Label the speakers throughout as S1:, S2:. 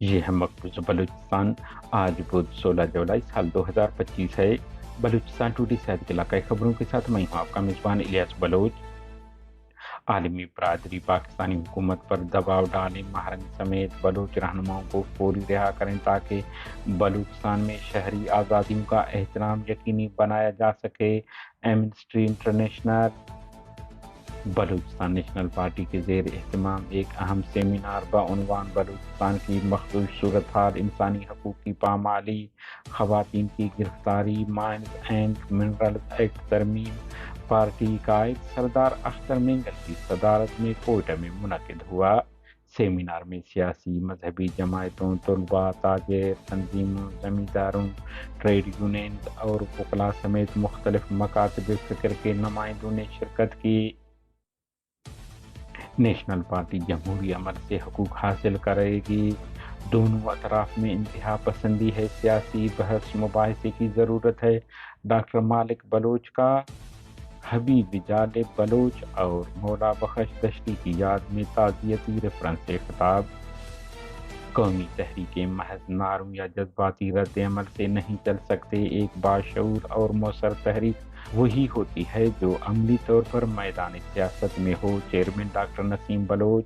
S1: ये है मकबूज़ बलूचिस्तान। आज बुध 16 जुलाई साल 2025 है। बलूचिस्तान टुडे से आज के इलाकाई खबरों के साथ मैं हूँ आपका मेज़बान इलियास बलोच। आलमी बरादरी पाकिस्तानी हुकूमत पर दबाव डालें, महरंग समेत बलूच रहनुमाओं को फौरी रिहा करें ताकि बलूचिस्तान में शहरी आज़ादियों का एहतराम यकीनी बनाया जा सके। Amnesty international Balochistan national party के ज़ेर एहतमाम एक अहम सेमिनार बउनवान बलूचिस्तान की मखसूस सूरत हाल, इंसानी हकूक़ की पामाली, ख़वातीन की गिरफ्तारी, माइन्स एंड मिनरल्स एक्ट तरमीम। पार्टी कायद सरदार अख्तर मेंगल की सदारत में कोयटा में मुनक़िद हुआ। सेमिनार में सियासी मजहबी जमायतों, तलबा, ताजिर तंजीमों, जमींदारों, ट्रेड यूनियन और वकला समेत मुख्तलिफ मकातब फ़िक्र के नुमाइंदों ने शिरकत की। नेशनल पार्टी जमहूरी अमल से हकूक़ हासिल करेगी। दोनों अतराफ में इंतहा पसंदी है, सियासी बहस मुबाहिसे की ज़रूरत है। डॉक्टर मालिक बलोच का हबीब जालिब बलोच और मौला बख्श दश्ती की याद में ताज़ियती रेफरेंस से खिताब। कौमी तहरीकें महज नारों या जज्बाती रद्द अमल से नहीं चल सकते। एक बाशऊर और मौसर तहरीक वही होती है जो अमली तौर पर मैदान सियासत में हो। Chairman doctor Naseem Baloch.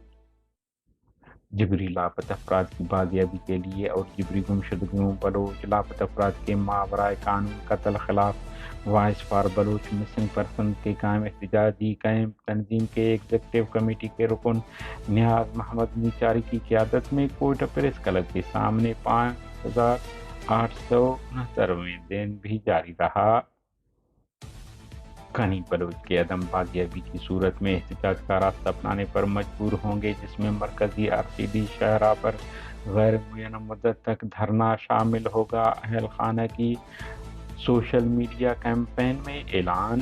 S1: जिबरी लापता अफराद की बाजियाबी के लिए और जिबरी गुमशुदगियों बलोच लापता अफराद के मावराए कानून कत्ल खिलाफ voice for Baloch missing person के कायम एहतजाजी कैंप तंजीम के एग्जीक्यूटिव कमेटी के रुकन नियाज मोहम्मद मीचारी की क़यादत में कोयटा प्रेस क्लब के सामने 5869वें दिन भी जारी रहा। गनी बलोच के अदम बाजियाबी की सूरत में एहतजाज का रास्ता अपनाने पर मजबूर होंगे, जिसमें मरकजी आरसीडी शहरा पर गैर मुय्यन मुद्दत तक धरना शामिल होगा। अहल खाना की सोशल मीडिया कैंपेन में ऐलान।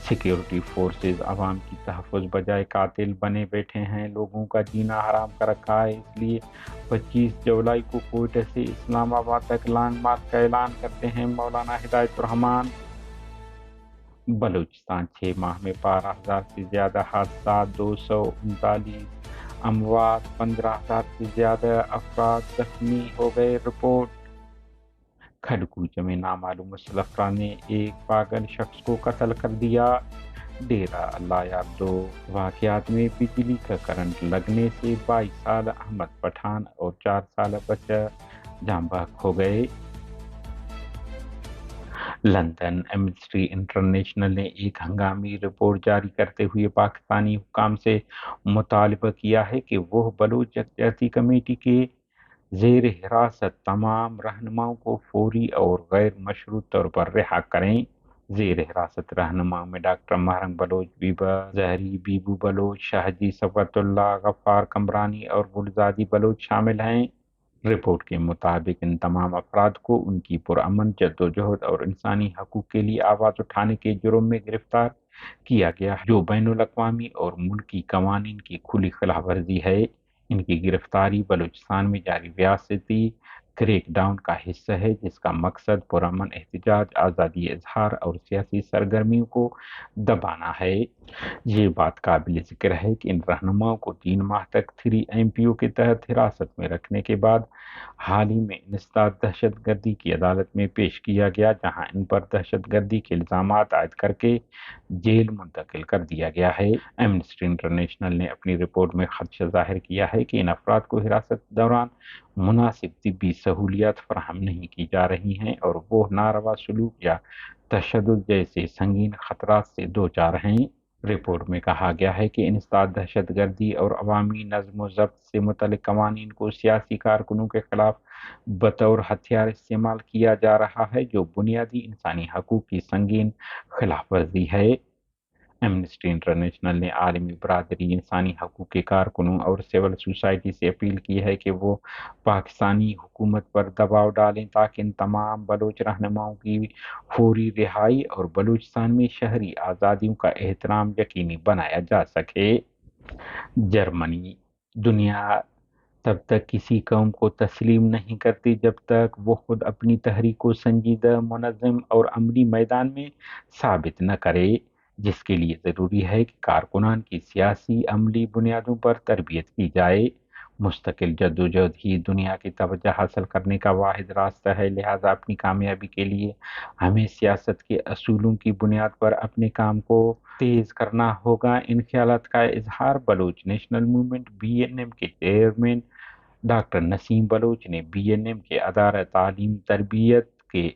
S1: सिक्योरिटी फोर्सेज अवाम की तहफ़्फ़ुज़ बजाय कातिल बने बैठे हैं, लोगों का जीना हराम कर रखा है, इसलिए 25 जुलाई को कोयटा से इस्लामाबाद तक लॉन्ग मार्च का ऐलान करते हैं मौलाना हिदायतुर्रहमान। बलूचिस्तान 6 माह में 12,000 से ज़्यादा हादसा, 239 अमवात, 15,000 से ज़्यादा अफराद जख्मी हो गए। रिपोर्ट। खड़कूच में नामालूम मुसल्लफ़ ने एक पागल शख्स को कत्ल कर दिया। डेरा अल्लाह यार 2 वाक़यात में बिजली का करंट लगने से 22 साल अहमद पठान और 4 साल बच्चा जाँ बहक हो गए। लंदन एमनेस्टी इंटरनेशनल ने एक हंगामी रिपोर्ट जारी करते हुए पाकिस्तानी हुकाम से मुतालबा किया है कि वह बलूच यकजहती कमेटी के ज़ेर हिरासत तमाम रहनुमाओं को फौरी और गैर मशरूत तौर पर रिहा करें। ज़ेर हिरासत रहनुमाओं में डॉक्टर महरंग बलोच, बीबा जहरी, बीबू बलोच, शाहजी सफ़वतुल्लाह, गफ्फार कमरानी और गुलजादी बलोच शामिल हैं। रिपोर्ट के मुताबिक इन तमाम अफराद को उनकी पुरअमन जद्दोजहद और इंसानी हकूक़ के लिए आवाज़ उठाने के जुर्म में गिरफ्तार किया गया है, जो बैनुल-अक़वामी और मुल्की कवानीन की खुली खिलाफ वर्जी है। इनकी गिरफ्तारी बलूचिस्तान में जारी रियासती क्रैकडाउन का हिस्सा है, जिसका मकसद पुरअमन एहतजाज, आज़ादी इज़हार और सियासी सरगर्मियों को दबाना है। ये बात काबिल ज़िक्र है कि इन रहनुमाओं को 3 माह तक 3MPO के तहत हिरासत में रखने के बाद हाल ही में इंसदाद दहशतगर्दी की अदालत में पेश किया गया, जहां इन पर दहशतगर्दी के इल्ज़ामात आयद करके जेल मुंतकिल कर दिया गया है। एमनेस्टी इंटरनेशनल ने अपनी रिपोर्ट में खदशा ज़ाहिर किया है कि इन अफराद को हिरासत दौरान मुनासिब तिब्बी सहूलियात फराहम नहीं की जा रही हैं और वो नारवा सलूक या तशद्दुद जैसे संगीन खतरात से दो चार हैं। रिपोर्ट में कहा गया है कि इंसदाद दहशतगर्दी और अवामी नज़्म व ज़ब्त से मुतल्लिक़ कवानीन को सियासी कारकुनों के खिलाफ बतौर हथियार इस्तेमाल किया जा रहा है, जो बुनियादी इंसानी हकूक़ की संगीन खिलाफ वर्जी है। एमनेस्टी इंटरनेशनल ने आलमी बरादरी, इंसानी हकूक़ के कारकुनों और सिविल सोसाइटी से अपील की है कि वो पाकिस्तानी हुकूमत पर दबाव डालें ताकि इन तमाम बलूच रहनुमाओं की फौरी रिहाई और बलूचिस्तान में शहरी आज़ादियों का एहतराम यकीनी बनाया जा सके। जर्मनी। दुनिया तब तक किसी कौम को तस्लीम नहीं करती जब तक वो खुद अपनी तहरीक को संजीदा, मुनज़्ज़म और अमली मैदान में साबित न करे, जिसके लिए ज़रूरी है कि कारकुनान की सियासी अमली बुनियादों पर तरबियत की जाए। مستقل جدوجہد ہی دنیا کی توجہ حاصل کرنے کا واحد راستہ ہے، لہذا اپنی کامیابی کے لیے ہمیں سیاست کے اصولوں کی بنیاد پر اپنے کام کو تیز کرنا ہوگا۔ ان خیالات کا اظہار بلوچ نیشنل موومنٹ BNM کے چیئرمین ڈاکٹر نسیم بلوچ نے BNM کے ادارہ تعلیم تربیت کے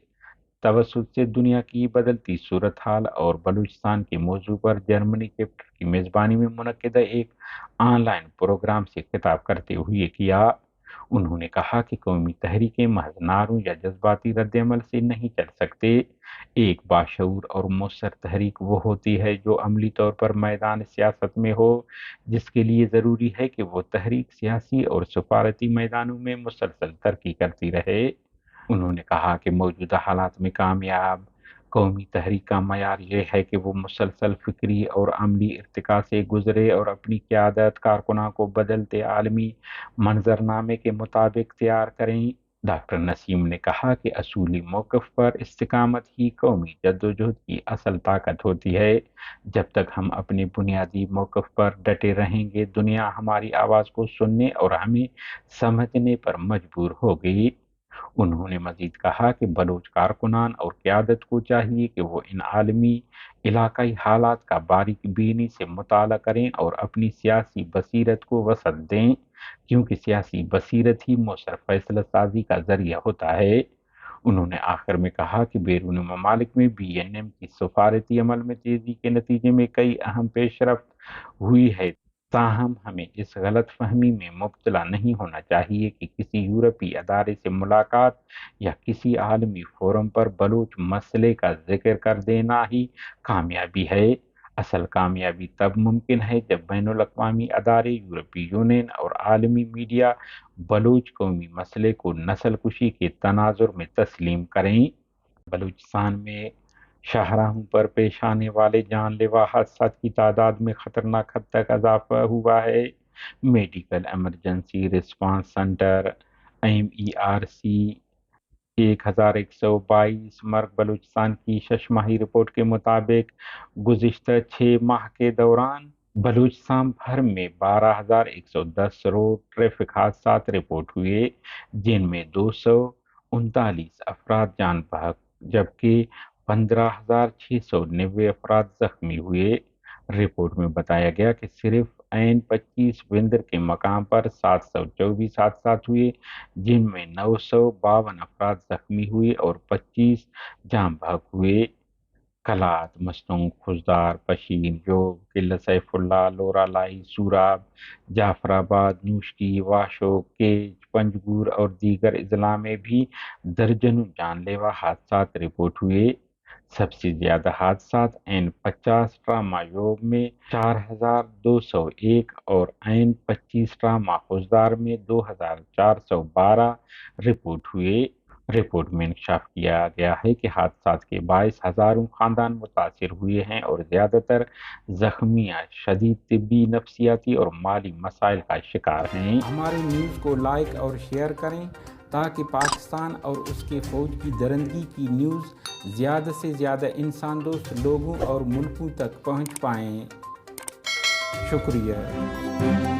S1: توسط سے دنیا کی بدلتی صورتحال اور بلوچستان کے موضوع پر جرمنی چیپٹر کی میزبانی میں منعقدہ ایک آن لائن پروگرام سے خطاب کرتے ہوئے کیا۔ انہوں نے کہا کہ قومی تحریکیں محض نعروں یا جذباتی رد عمل سے نہیں چل سکتے۔ ایک باشعور اور مؤثر تحریک وہ ہوتی ہے جو عملی طور پر میدان سیاست میں ہو، جس کے لیے ضروری ہے کہ وہ تحریک سیاسی اور سفارتی میدانوں میں مسلسل ترقی کرتی رہے۔ انہوں نے کہا کہ موجودہ حالات میں کامیاب قومی تحریک کا معیار یہ ہے کہ وہ مسلسل فکری اور عملی ارتقاء سے گزرے اور اپنی قیادت کارکنوں کو بدلتے عالمی منظرنامے کے مطابق تیار کریں۔ ڈاکٹر نسیم نے کہا کہ اصولی موقف پر استقامت ہی قومی جدوجہد کی اصل طاقت ہوتی ہے۔ جب تک ہم اپنے بنیادی موقف پر ڈٹے رہیں گے، دنیا ہماری آواز کو سننے اور ہمیں سمجھنے پر مجبور ہوگی۔ انہوں نے مزید کہا کہ بلوچ کارکنان اور قیادت کو چاہیے کہ وہ ان عالمی علاقائی حالات کا باریک بینی سے مطالعہ کریں اور اپنی سیاسی بصیرت کو وسعت دیں، کیونکہ سیاسی بصیرت ہی مؤثر فیصلہ سازی کا ذریعہ ہوتا ہے۔ انہوں نے آخر میں کہا کہ بیرون ممالک میں BNM کی سفارتی عمل میں تیزی کے نتیجے میں کئی اہم پیش رفت ہوئی ہے، تاہم ہمیں اس غلط فہمی میں مبتلا نہیں ہونا چاہیے کہ کسی یورپی ادارے سے ملاقات یا کسی عالمی فورم پر بلوچ مسئلے کا ذکر کر دینا ہی کامیابی ہے۔ اصل کامیابی تب ممکن ہے جب بین الاقوامی ادارے، یورپی یونین اور عالمی میڈیا بلوچ قومی مسئلے کو نسل کشی کے تناظر میں تسلیم کریں۔ بلوچستان میں شاہراہوں پر پیش آنے والے جان لیوا حادثات کی تعداد میں خطرناک حد تک اضافہ ہوا ہے۔ Medical emergency response centre MERC 1122 مرگ بلوچستان کی 6 ماہی رپورٹ کے مطابق گزشتہ 6 ماہ کے دوران بلوچستان بھر میں 12,110 روڈ ٹریفک حادثات رپورٹ ہوئے، جن میں 239 افراد جان بحق جبکہ 15,690 افراد زخمی ہوئے۔ رپورٹ میں بتایا گیا کہ صرف N25 وندر کے مقام پر 724 حادثات ہوئے، جن میں 952 افراد زخمی ہوئے اور 25 جان بحق ہوئے۔ کلات، مستونگ، خضدار، پشین، جوگ، قلعہ سیف اللہ، لورا لائی، سوراب، جعفر آباد، نوشکی، واشو، کیج، پنجگور اور دیگر اضلاع میں بھی درجنوں جان لیوا حادثات رپورٹ ہوئے۔ سب سے زیادہ حادثات N50 ٹراما یوگ میں 4,201 اور N25 ٹراما خضدار میں 2,412 رپورٹ ہوئے۔ رپورٹ میں انکشاف کیا گیا ہے کہ حادثات کے باعث ہزاروں خاندان متاثر ہوئے ہیں اور زیادہ تر زخمیاں شدید طبی، نفسیاتی اور مالی مسائل کا شکار ہیں۔
S2: ہماری نیوز کو لائک اور شیئر کریں تاکہ پاکستان اور اس کے فوج کی درندگی کی نیوز زیادہ سے زیادہ انسان دوست لوگوں اور ملکوں تک پہنچ پائیں۔ شکریہ۔